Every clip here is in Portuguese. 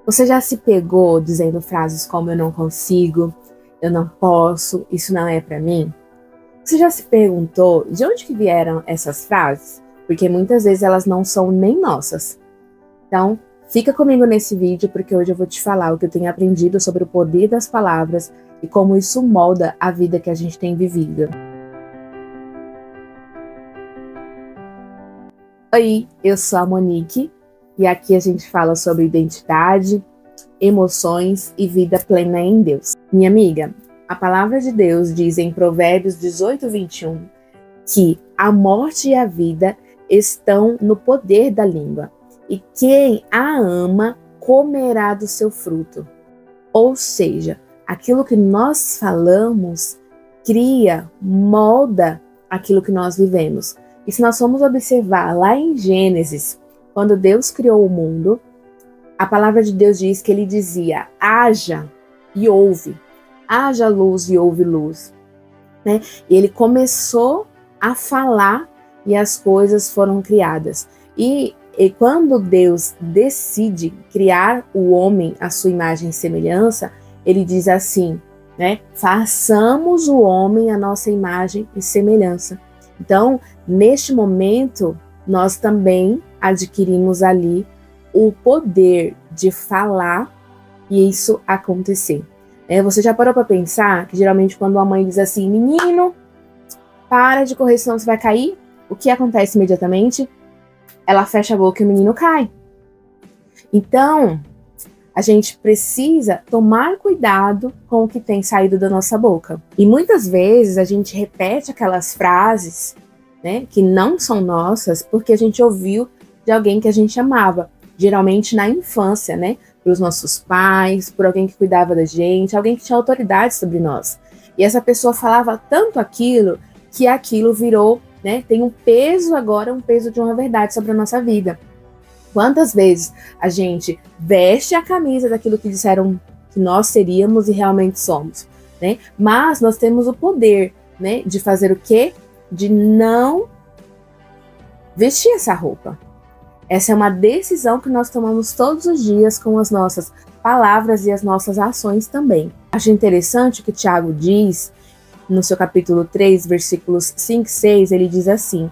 Você já se pegou dizendo frases como eu não consigo, eu não posso, isso não é pra mim? Você já se perguntou de onde que vieram essas frases? Porque muitas vezes elas não são nem nossas. Então, fica comigo nesse vídeo porque hoje eu vou te falar o que eu tenho aprendido sobre o poder das palavras e como isso molda a vida que a gente tem vivido. Oi, eu sou a Monique e aqui a gente fala sobre identidade, emoções e vida plena em Deus. Minha amiga, a palavra de Deus diz em Provérbios 18:21 que a morte e a vida estão no poder da língua, e quem a ama comerá do seu fruto. Ou seja, aquilo que nós falamos cria, molda aquilo que nós vivemos. E se nós formos observar lá em Gênesis, quando Deus criou o mundo, a palavra de Deus diz que ele dizia, haja e houve, haja luz e houve luz. Né? E ele começou a falar e as coisas foram criadas. E quando Deus decide criar o homem à sua imagem e semelhança, ele diz assim, né? Façamos o homem à nossa imagem e semelhança. Então, neste momento, nós também adquirimos ali o poder de falar e isso acontecer. Você já parou para pensar que geralmente quando a mãe diz assim, menino, para de correr senão você vai cair, o que acontece imediatamente? Ela fecha a boca e o menino cai. Então, a gente precisa tomar cuidado com o que tem saído da nossa boca. E muitas vezes a gente repete aquelas frases, né, que não são nossas, porque a gente ouviu de alguém que a gente amava. Geralmente na infância, né? Pelos nossos pais, por alguém que cuidava da gente, alguém que tinha autoridade sobre nós. E essa pessoa falava tanto aquilo, que aquilo virou, né? Tem um peso agora, um peso de uma verdade sobre a nossa vida. Quantas vezes a gente veste a camisa daquilo que disseram que nós seríamos e realmente somos, né? Mas nós temos o poder, né? De fazer o quê? De não vestir essa roupa. Essa é uma decisão que nós tomamos todos os dias com as nossas palavras e as nossas ações também. Acho interessante o que Tiago diz no seu capítulo 3, versículos 5 e 6, ele diz assim,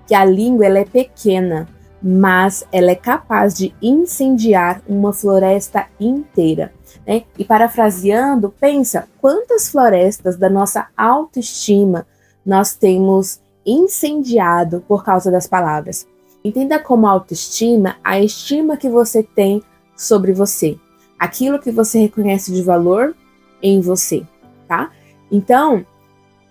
que a língua ela é pequena, mas ela é capaz de incendiar uma floresta inteira. Né? E parafraseando, pensa quantas florestas da nossa autoestima nós temos incendiado por causa das palavras. Entenda como autoestima, a estima que você tem sobre você. Aquilo que você reconhece de valor em você, tá? Então,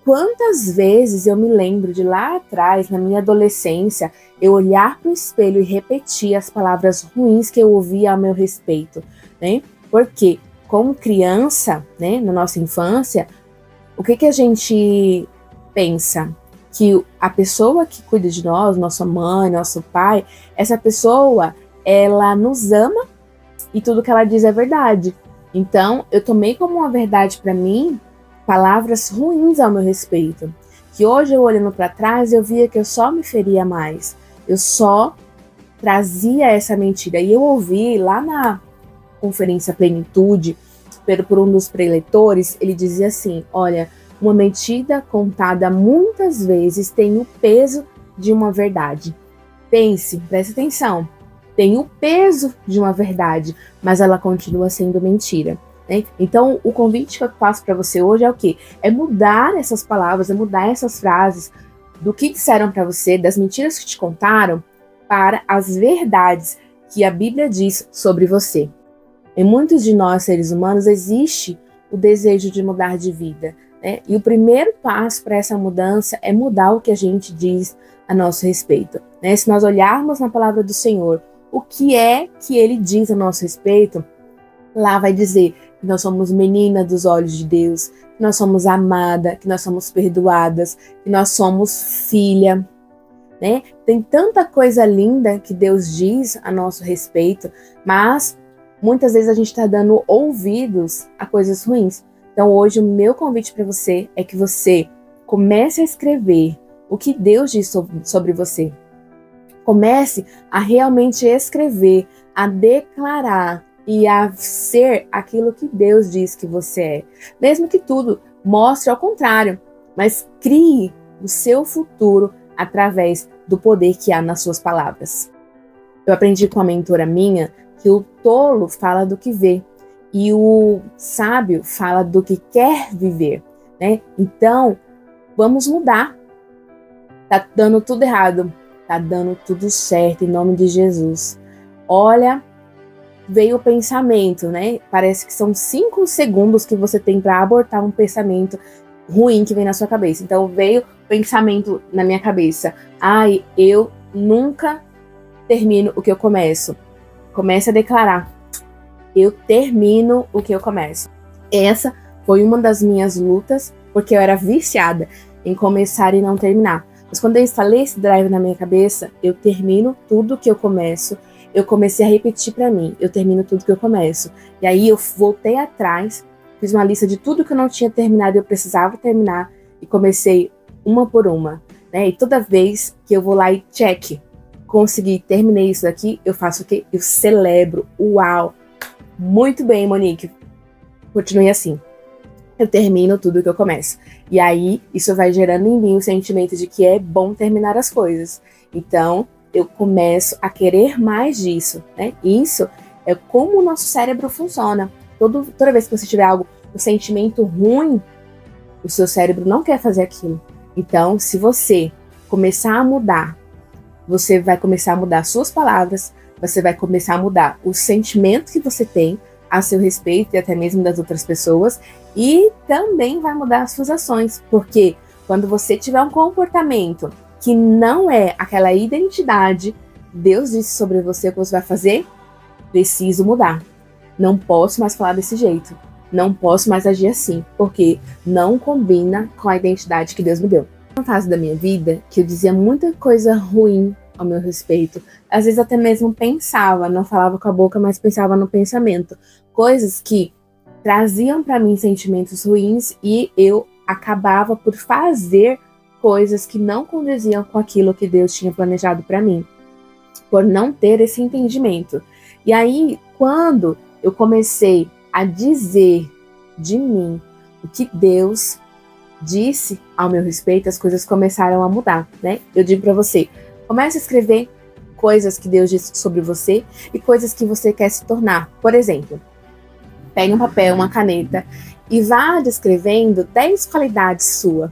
quantas vezes eu me lembro de lá atrás, na minha adolescência, eu olhar para o espelho e repetir as palavras ruins que eu ouvia a meu respeito, né? Porque, como criança, né, na nossa infância, o que a gente pensa? Que a pessoa que cuida de nós, nossa mãe, nosso pai, essa pessoa, ela nos ama e tudo que ela diz é verdade. Então, eu tomei como uma verdade para mim palavras ruins ao meu respeito. Que hoje, eu olhando para trás, eu via que eu só me feria mais. Eu só trazia essa mentira. E eu ouvi lá na conferência Plenitude, por um dos preletores, ele dizia assim, olha, uma mentira contada muitas vezes tem o peso de uma verdade. Pense, preste atenção, tem o peso de uma verdade, mas ela continua sendo mentira. Né? Então, o convite que eu faço para você hoje é o quê? É mudar essas palavras, é mudar essas frases do que disseram para você, das mentiras que te contaram, para as verdades que a Bíblia diz sobre você. Em muitos de nós, seres humanos, existe o desejo de mudar de vida. Né? E o primeiro passo para essa mudança é mudar o que a gente diz a nosso respeito. Né? Se nós olharmos na palavra do Senhor, o que é que ele diz a nosso respeito, lá vai dizer que nós somos menina dos olhos de Deus, que nós somos amada, que nós somos perdoadas, que nós somos filha. Né? Tem tanta coisa linda que Deus diz a nosso respeito, mas muitas vezes a gente está dando ouvidos a coisas ruins. Então hoje o meu convite para você é que você comece a escrever o que Deus diz sobre você. Comece a realmente escrever, a declarar e a ser aquilo que Deus diz que você é. Mesmo que tudo mostre ao contrário, mas crie o seu futuro através do poder que há nas suas palavras. Eu aprendi com uma mentora minha que o tolo fala do que vê e o sábio fala do que quer viver, né? Então, vamos mudar. Tá dando tudo errado, tá dando tudo certo em nome de Jesus. Olha, veio o pensamento, né? Parece que são 5 segundos que você tem para abortar um pensamento ruim que vem na sua cabeça. Então veio o pensamento na minha cabeça: ai, eu nunca termino o que eu começo. Comece a declarar: eu termino o que eu começo. Essa foi uma das minhas lutas, porque eu era viciada em começar e não terminar. Mas quando eu instalei esse drive na minha cabeça, eu termino tudo que eu começo. Eu comecei a repetir para mim: eu termino tudo que eu começo. E aí eu voltei atrás, fiz uma lista de tudo que eu não tinha terminado e eu precisava terminar, e comecei uma por uma, né? E toda vez que eu vou lá e check, consegui, terminei isso daqui, eu faço o quê? Eu celebro. Uau! Muito bem, Monique. Continue assim. Eu termino tudo que eu começo. E aí, isso vai gerando em mim o sentimento de que é bom terminar as coisas. Então, eu começo a querer mais disso, né? Isso é como o nosso cérebro funciona. Toda vez que você tiver um sentimento ruim, o seu cérebro não quer fazer aquilo. Então, se você começar a mudar, você vai começar a mudar suas palavras, você vai começar a mudar o sentimento que você tem a seu respeito e até mesmo das outras pessoas, e também vai mudar as suas ações, porque quando você tiver um comportamento que não é aquela identidade, Deus disse sobre você o que você vai fazer, preciso mudar. Não posso mais falar desse jeito. Não posso mais agir assim, porque não combina com a identidade que Deus me deu. Uma fase da minha vida que eu dizia muita coisa ruim ao meu respeito. Às vezes até mesmo pensava, não falava com a boca, mas pensava no pensamento. Coisas que traziam para mim sentimentos ruins e eu acabava por fazer coisas que não condiziam com aquilo que Deus tinha planejado para mim, por não ter esse entendimento. E aí, quando eu comecei a dizer de mim o que Deus disse ao meu respeito, as coisas começaram a mudar, né? Eu digo para você, comece a escrever coisas que Deus disse sobre você e coisas que você quer se tornar. Por exemplo, pegue um papel, uma caneta e vá descrevendo 10 qualidades suas.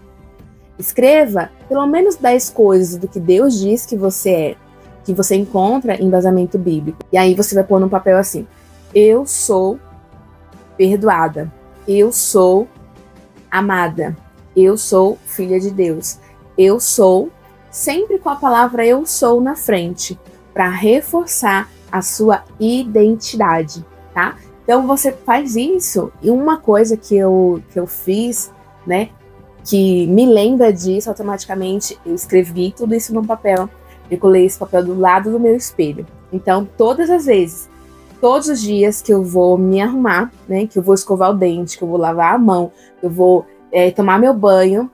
Escreva pelo menos 10 coisas do que Deus diz que você é, que você encontra em embasamento bíblico. E aí você vai pôr no papel assim: eu sou perdoada, eu sou amada, eu sou filha de Deus, eu sou, sempre com a palavra eu sou na frente, para reforçar a sua identidade, tá? Então você faz isso, e uma coisa que eu fiz, né, que me lembra disso automaticamente, eu escrevi tudo isso no papel, eu colei esse papel do lado do meu espelho. Então, todas as vezes, todos os dias que eu vou me arrumar, né, que eu vou escovar o dente, que eu vou lavar a mão, que eu vou tomar meu banho,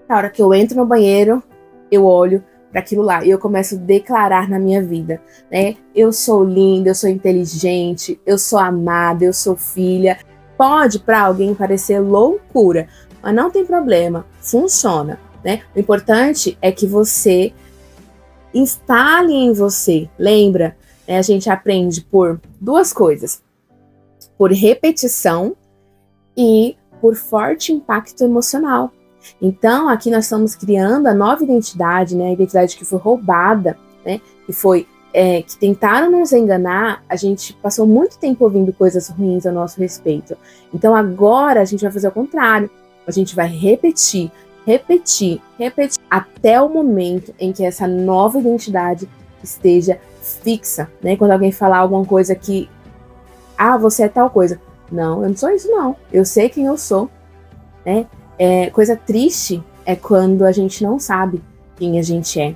na hora que eu entro no banheiro, eu olho para aquilo lá e eu começo a declarar na minha vida, né? Eu sou linda, eu sou inteligente, eu sou amada, eu sou filha. Pode para alguém parecer loucura, mas não tem problema, funciona, né? O importante é que você instale em você. Lembra, né, a gente aprende por 2 coisas: por repetição e por forte impacto emocional. Então, aqui nós estamos criando a nova identidade, né, a identidade que foi roubada, né, que tentaram nos enganar. A gente passou muito tempo ouvindo coisas ruins a nosso respeito. Então, agora a gente vai fazer o contrário. A gente vai repetir, até o momento em que essa nova identidade esteja fixa, né? Quando alguém falar alguma coisa que, você é tal coisa. Não, eu não sou isso, não. Eu sei quem eu sou, né? Coisa triste é quando a gente não sabe quem a gente é.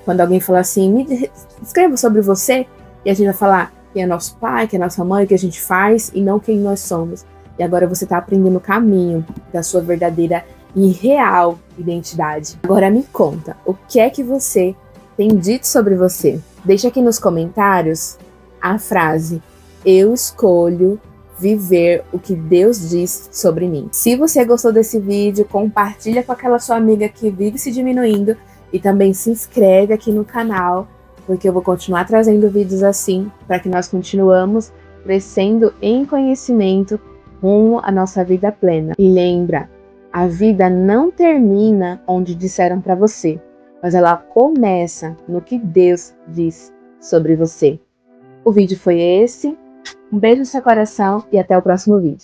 Quando alguém fala assim, me escreva sobre você, e a gente vai falar quem é nosso pai, quem é nossa mãe, o que a gente faz, e não quem nós somos. E agora você está aprendendo o caminho da sua verdadeira e real identidade. Agora me conta, o que é que você tem dito sobre você? Deixa aqui nos comentários a frase: eu escolho viver o que Deus diz sobre mim. Se você gostou desse vídeo, compartilha com aquela sua amiga que vive se diminuindo e também se inscreve aqui no canal, porque eu vou continuar trazendo vídeos assim para que nós continuamos crescendo em conhecimento rumo à nossa vida plena. E lembra, a vida não termina onde disseram para você, mas ela começa no que Deus diz sobre você. O vídeo foi esse. Um beijo no seu coração e até o próximo vídeo.